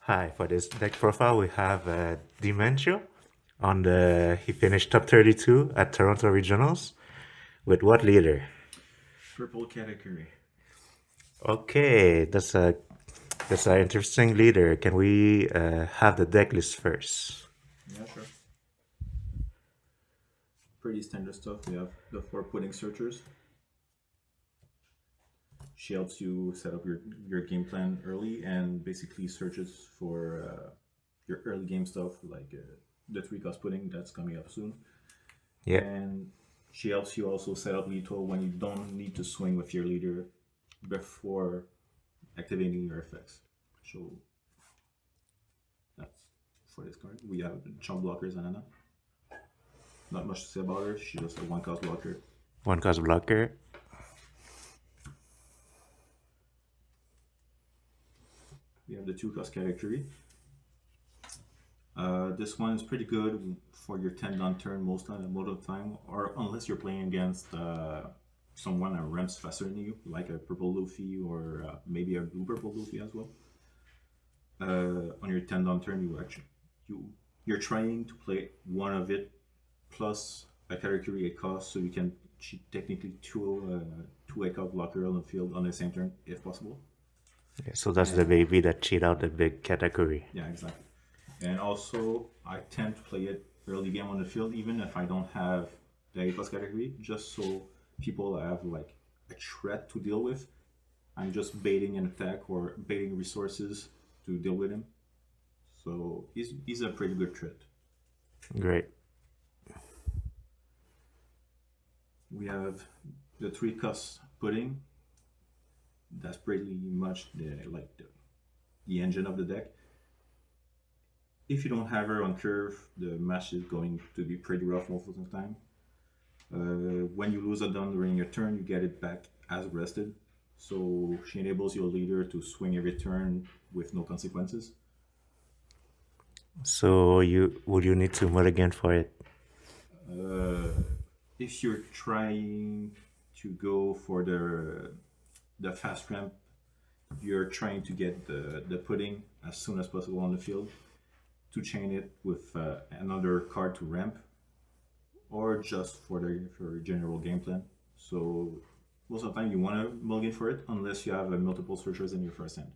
Hi, for this deck profile, we have Dimentio he finished top 32 at Toronto Regionals with what leader? Purple Katakuri. Okay, that's an interesting leader. Can we have the deck list first? Yeah, sure. Pretty standard stuff. We have the four pudding searchers. She helps you set up your game plan early and basically searches for your early game stuff like the three cost pudding that's coming up soon. Yeah. And she helps you also set up lethal when you don't need to swing with your leader before activating your effects. So that's for this card. We have chump blockers, Anana. Not much to say about her. She's just a one cost blocker. One cost blocker. We have the two cost category. This one is pretty good for your 10 down turn most of the time, or unless you're playing against someone that ramps faster than you, like a purple Luffy or maybe a blue purple Luffy as well. On your 10 down turn, you're trying to play one of it plus a category it costs, so you can technically two wake up blocker on the field on the same turn if possible. Yeah, so that's the baby that cheat out the big category. Yeah, exactly. And also, I tend to play it early game on the field, even if I don't have the A plus category, just so people have like a threat to deal with. I'm just baiting an attack or baiting resources to deal with him. So he's a pretty good threat. Great. We have the three cost pudding. That's pretty much the engine of the deck. If you don't have her on curve, the match is going to be pretty rough most of the time. When you lose a down during your turn, you get it back as rested. So she enables your leader to swing every turn with no consequences. So you need to mulligan for it? Uh, if you're trying to go for the fast ramp, you're trying to get the pudding as soon as possible on the field to chain it with another card to ramp, or just for general game plan. So most of the time you want to mulligan for it unless you have multiple searchers in your first hand.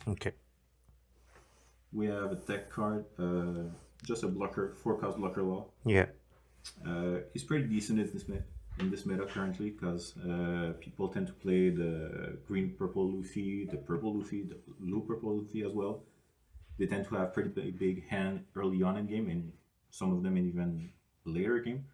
Okay. We have a tech card, just a blocker, four cost blocker law. Yeah. It's pretty decent in this meta currently because people tend to play the green purple Luffy, the purple Luffy, the blue purple Luffy as well. They tend to have pretty big hand early on in game, and some of them even later game.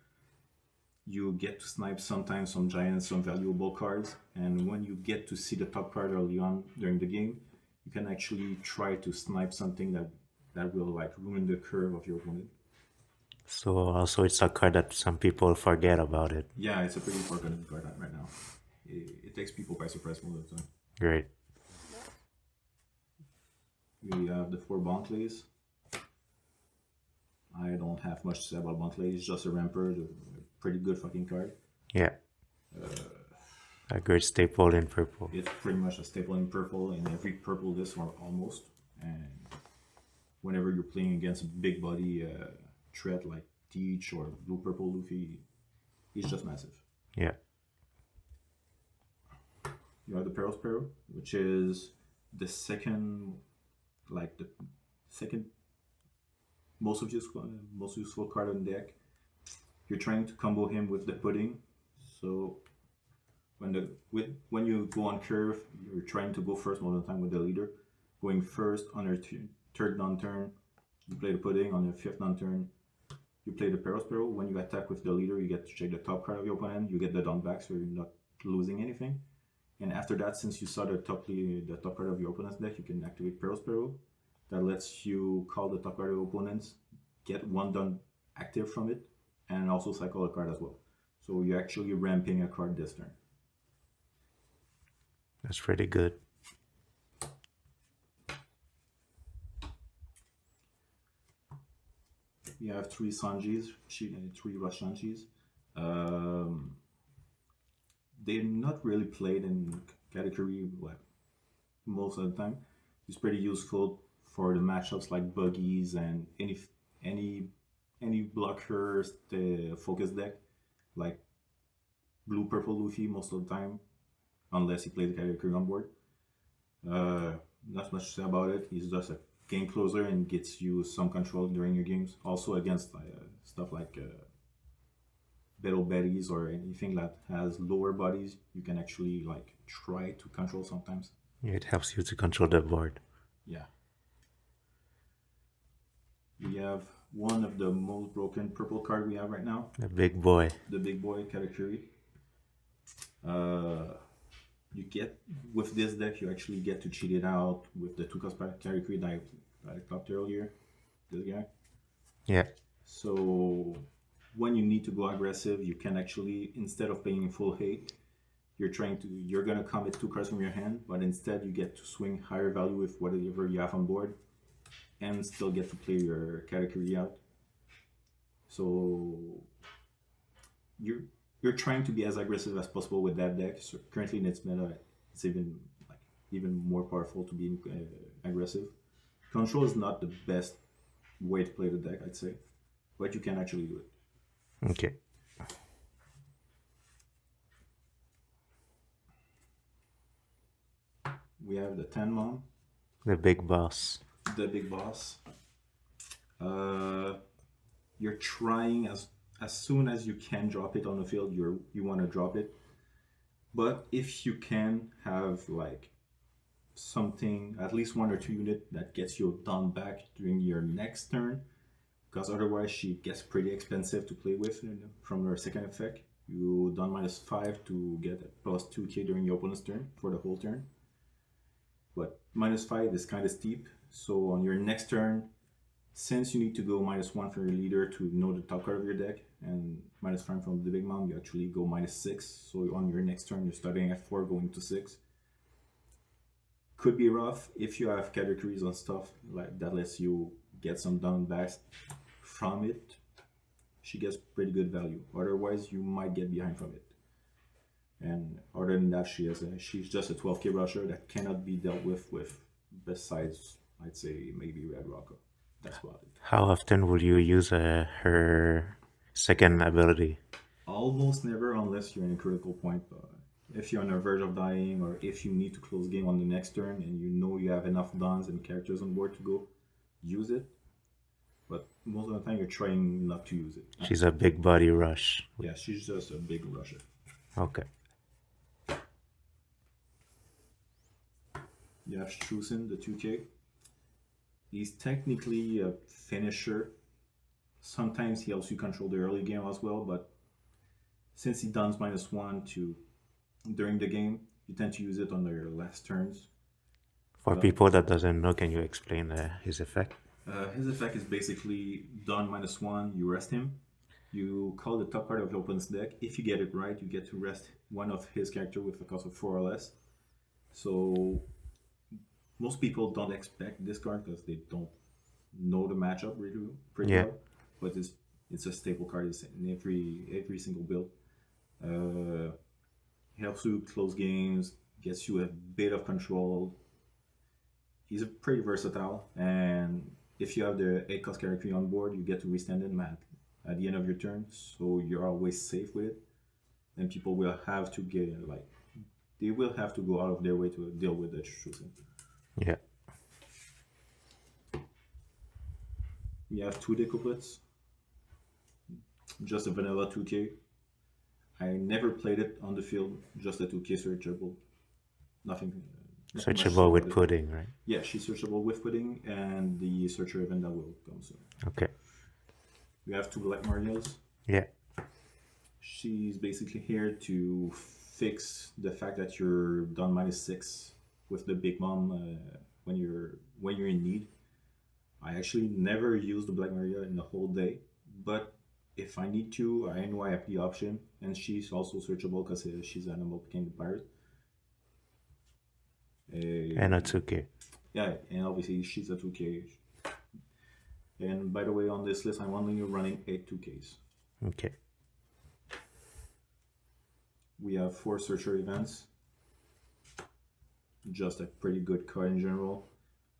You get to snipe sometimes some giants, some valuable cards, and when you get to see the top card early on during the game, you can actually try to snipe something that will like ruin the curve of your opponent. So also it's a card that some people forget about it. Yeah, it's a pretty forgotten card right now. It takes people by surprise most of the time. Great. We have the four Bonklays. I don't have much to say about Bonkley. It's just a ramper, a pretty good fucking card. Yeah. A great staple in purple. It's pretty much a staple in purple in every purple list or almost. And whenever you're playing against a big body threat like Teach or blue purple Luffy, he's just massive. Yeah. You have the Peril Sparrow, which is the second, like the second most useful card on deck. You're trying to combo him with the pudding, so when you go on curve, you're trying to go first most of the time with the leader. Going first on your third non turn, you play the pudding. On your fifth non turn, you play the Peril Sparrow. When you attack with the leader, you get to check the top card of your opponent. You get the down back, so you're not losing anything. And after that, since you saw the top card of your opponent's deck, you can activate Peril Sparrow. That lets you call the top card of your opponents, get one done active from it, and also cycle a card as well. So you're actually ramping a card this turn. That's pretty good. You have three Sanjis, three Rashanjis. They're not really played in category like most of the time. It's pretty useful for the matchups like buggies and any blockers the focus deck like blue purple Luffy most of the time, unless he plays the Katakuri on board. Not much to say about it. He's just a game closer and gets you some control during your games. Also against stuff like battle betties or anything that has lower bodies, you can actually like try to control sometimes. Yeah, it helps you to control the board. Yeah. We have one of the most broken purple card we have right now. The big boy. The big boy Katakuri. You get with this deck, you actually get to cheat it out with the 2-cost Katakuri that I talked earlier. This guy. Yeah. So when you need to go aggressive, you can actually, instead of paying full hate, you're gonna commit 2 cards from your hand, but instead you get to swing higher value with whatever you have on board, and still get to play your Katakuri out. So you're trying to be as aggressive as possible with that deck. So currently in its meta, it's even more powerful to be aggressive. Control is not the best way to play the deck, I'd say, but you can actually do it. Okay. We have the Tenmon, The big boss. the big boss. You're trying as soon as you can drop it on the field. You want to drop it, but if you can have like something, at least 1 or 2 unit that gets you down back during your next turn, because otherwise she gets pretty expensive to play with from her second effect. You done -5 to get a +2k during your opponent's turn for the whole turn. But -5 is kind of steep, so on your next turn, since you need to go -1 for your leader to know the top card of your deck, and -5 from the big mom, you actually go -6. So on your next turn, you're starting at 4, going to 6. Could be rough if you have categories and stuff like that lets you get some down backs from it. She gets pretty good value. Otherwise, you might get behind from it. And other than that, she's just a 12k rusher that cannot be dealt with besides, I'd say, maybe Red Rocker. That's about it. How often will you use her second ability? Almost never, unless you're in a critical point. If you're on the verge of dying, or if you need to close game on the next turn and you know you have enough dons and characters on board to go, use it. But most of the time, you're trying not to use it. She's a big body rush. Yeah, she's just a big rusher. Okay. You have Strusen, the 2k. He's technically a finisher. Sometimes he helps you control the early game as well, but since he dons -1 to during the game, you tend to use it on your last turns. For people that doesn't know, can you explain his effect? His effect is basically done -1, you rest him. You call the top card of your opponent's deck. If you get it right, you get to rest one of his character with a cost of 4 or less. So most people don't expect this card because they don't know the matchup really pretty well. But it's a staple card in every single build. Helps you close games, gets you a bit of control. He's pretty versatile, and if you have the 8-cost character on board, you get to restand him at the end of your turn, so you're always safe with it. And people will have to they will have to go out of their way to deal with the Strusen. Yeah. We have 2 decuplets, just a vanilla 2k. I never played it on the field, just a 2k searchable. Nothing. Searchable with pudding, right? Yeah, she's searchable with pudding, and the searcher event that will come soon. Okay. We have 2 Black Marias. Yeah. She's basically here to fix the fact that you're done -6 with the big mom when you're in need. I actually never used the Black Maria in the whole day, but if I need to, I know I have the option, and she's also searchable because she's an animal became the pirate. And a 2k. Yeah, and obviously she's a 2k. And by the way, on this list, I'm only running 8 2ks. Okay. We have 4 searcher events. Just a pretty good card in general.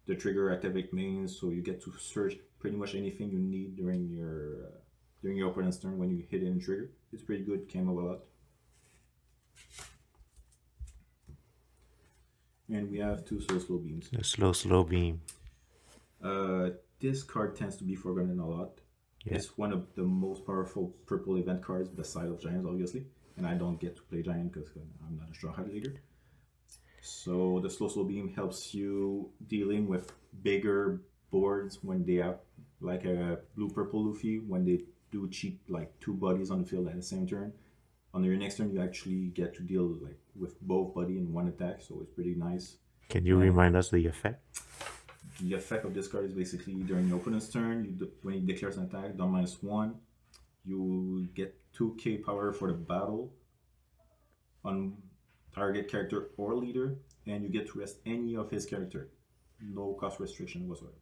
The trigger activate mains, so you get to search pretty much anything you need during your opponent's turn when you hit in trigger. It's pretty good, came up a lot. And we have two slow beams. The slow beam. This card tends to be forgotten a lot. Yeah. It's one of the most powerful purple event cards beside of Giants, obviously. And I don't get to play Giant because I'm not a Straw Hat leader. So the slow beam helps you dealing with bigger boards when they have like a blue purple Luffy, when they do cheat like two bodies on the field at the same turn. On your next turn, you actually get to deal like with both body in one attack, so it's pretty nice. Can you remind us the effect? The effect of this card is basically during your opponent's turn, when he declares an attack, down -1, you get 2k power for the battle on target character or leader, and you get to rest any of his character. No cost restriction whatsoever.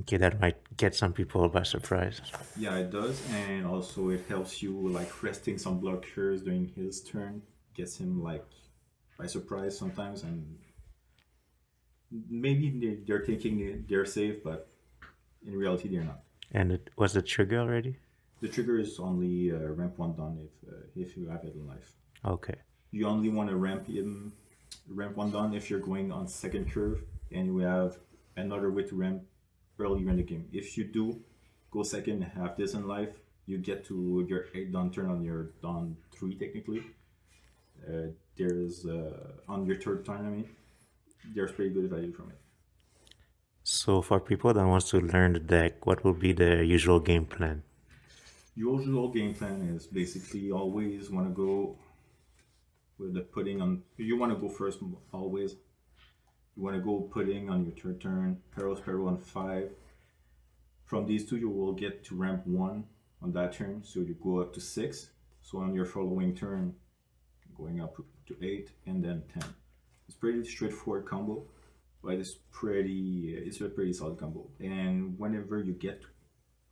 Okay, that might get some people by surprise. Yeah, it does, and also it helps you like resting some blockers during his turn. Gets him like by surprise sometimes, and maybe they're thinking they're safe, but in reality they're not. And it was the trigger already? The trigger is only ramp 1 done if you have it in life. Okay. You only want to ramp 1 done if you're going on second curve and you have another way to ramp earlier in the game. If you do go second and have this in life, you get to your 8 down turn on your down 3 technically. There's on your third turn, I mean, there's pretty good value from it. So for people that wants to learn the deck, what will be the usual game plan? Usual game plan is basically always want to go with the pudding on. You want to go first always. You want to go pudding on your third turn, Peril on 5. From these two, you will get to ramp 1 on that turn, so you go up to 6. So on your following turn, going up to 8 and then 10. It's pretty straightforward combo, but it's a pretty solid combo. And whenever you get to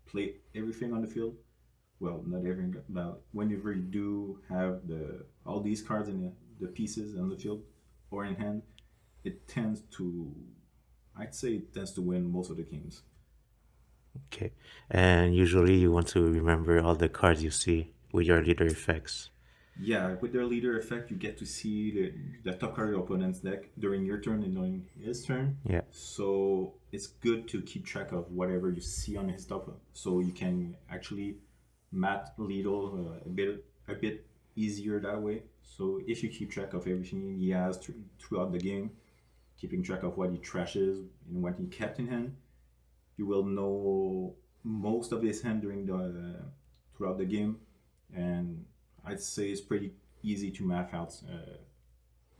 play everything on the field, well, not everything, but whenever you do have all these cards in the pieces on the field or in hand, I'd say it tends to win most of the games. Okay. And usually you want to remember all the cards you see with your leader effects. Yeah, with their leader effect, you get to see the top card of your opponent's deck during your turn and during his turn. Yeah. So it's good to keep track of whatever you see on his top, so you can actually mat Lidl a bit easier that way. So if you keep track of everything he has throughout the game, keeping track of what he trashes and what he kept in hand, you will know most of his hand throughout the game, and I'd say it's pretty easy to math out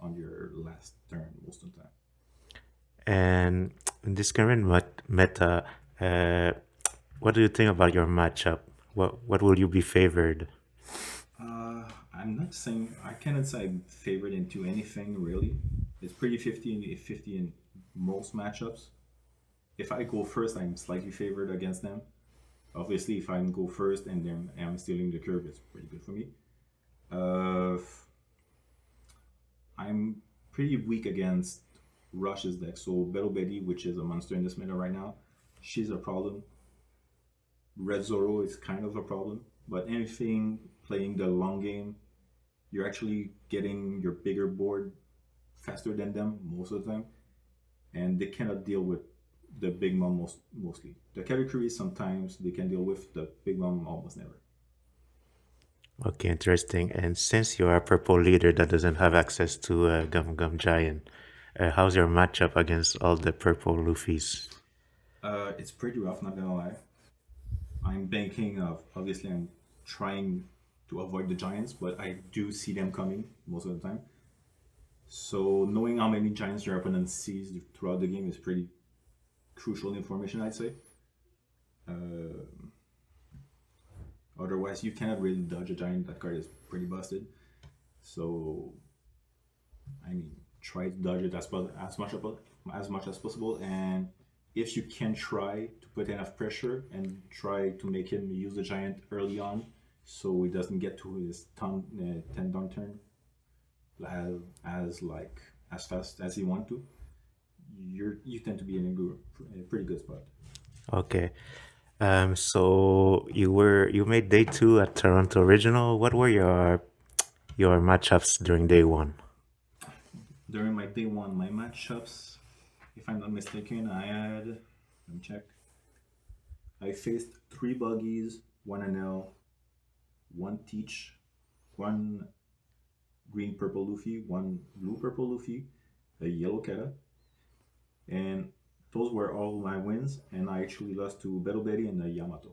on your last turn most of the time. And in this current meta, what do you think about your matchup? What will you be favored? I cannot say I'm favored into anything really. It's pretty 50-50 in most matchups. If I go first, I'm slightly favored against them. Obviously, if I go first and then I'm stealing the curve, it's pretty good for me. I'm pretty weak against Rush's deck, so Battle Betty, which is a monster in this meta right now, she's a problem. Red Zoro is kind of a problem, but anything playing the long game, you're actually getting your bigger board faster than them most of the time, and they cannot deal with the Big Mom mostly. The Katakuri sometimes they can deal with, the Big Mom almost never. Okay, interesting. And since you are a purple leader that doesn't have access to a Gum Gum Giant, how's your matchup against all the purple Luffys? It's pretty rough, not gonna lie. I'm banking obviously I'm trying to avoid the giants, but I do see them coming most of the time. So knowing how many giants your opponent sees throughout the game is pretty crucial information, I'd say. Otherwise, you cannot really dodge a giant. That card is pretty busted. So, I mean, try to dodge it as much as possible. And if you can try to put enough pressure and try to make him use the giant early on, so he doesn't get to his 10 down turn as fast as he want to, you tend to be in a pretty good spot. Okay. So you made day two at Toronto Original. What were your matchups during day one? During my day one, my matchups, if I'm not mistaken, I had, let me check. I faced three buggies, one NL, one teach, one green purple Luffy, one blue purple Luffy, a yellow Kata, and those were all my wins. And I actually lost to Battle Betty and Yamato.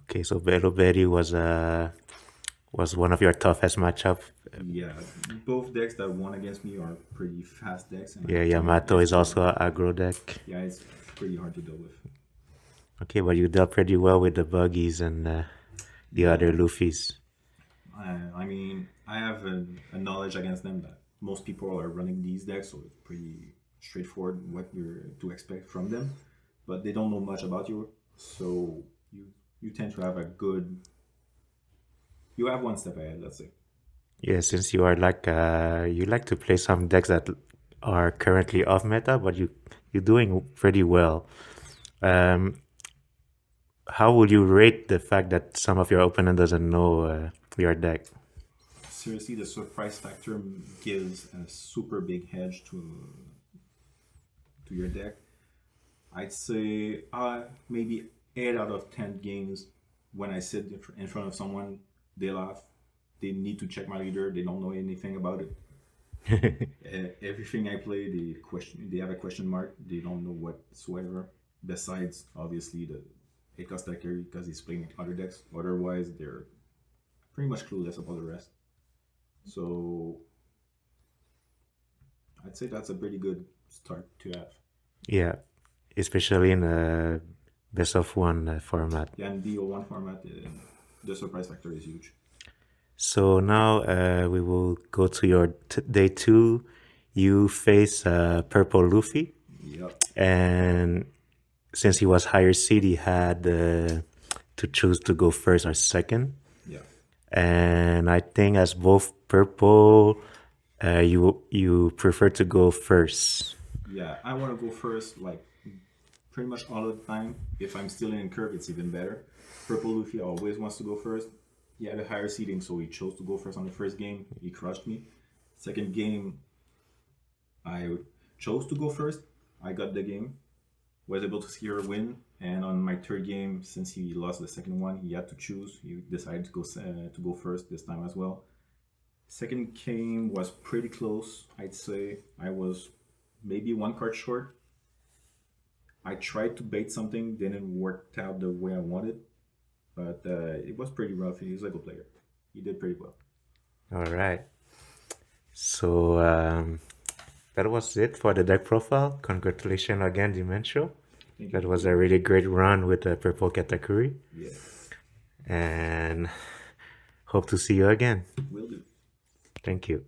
Okay, so Velo Betty was one of your toughest matchup. Yeah, both decks that won against me are pretty fast decks, and Yeah, I find Yamato is also an aggro deck. yeah, it's pretty hard to deal with. Okay, but you dealt pretty well with the buggies and the Yeah, other Luffys. I mean, I have a knowledge against them that most people are running these decks, so it's pretty straightforward what you're to expect from them. But they don't know much about you, so you tend to have a good. You have one step ahead, let's say. Yeah, since you are like you like to play some decks that are currently off meta, but you're doing pretty well. Um, how would you rate the fact that some of your opponent doesn't know your deck? Seriously, the surprise factor gives a super big hedge to your deck. I'd say maybe 8 out of 10 games when I sit in front of someone, they laugh. They need to check my leader. They don't know anything about it. Everything I play, they question. They have a question mark. They don't know whatsoever. Besides, obviously, the Eka stacker because he's playing other decks. Otherwise, they're pretty much clueless about the rest. So I'd say that's a pretty good start to have. Yeah, especially in a best of one format. Yeah, in BO1 format, the surprise factor is huge. So now we will go to your day two. You face Purple Luffy, Yep. and since he was higher seed, he had to choose to go first or second. Yeah. And I think as both Purple, you prefer to go first. Yeah, I want to go first, like pretty much all the time. If I'm still in curve, it's even better. Purple Luffy always wants to go first. He had a higher seeding, so he chose to go first on the first game. He crushed me. Second game, I chose to go first. I got the game, was able to secure a win. And on my third game, since he lost the second one, he had to choose. He decided to go first this time as well. Second game was pretty close, I'd say. I was maybe one card short. I tried to bait something, didn't work out the way I wanted, but it was pretty rough. He was a good player. He did pretty well. All right. So that was it for the deck profile. Congratulations again, Dimentio. Thank That you. was a really great run with the Purple Katakuri. Yeah, And hope to see you again. will do. Thank you.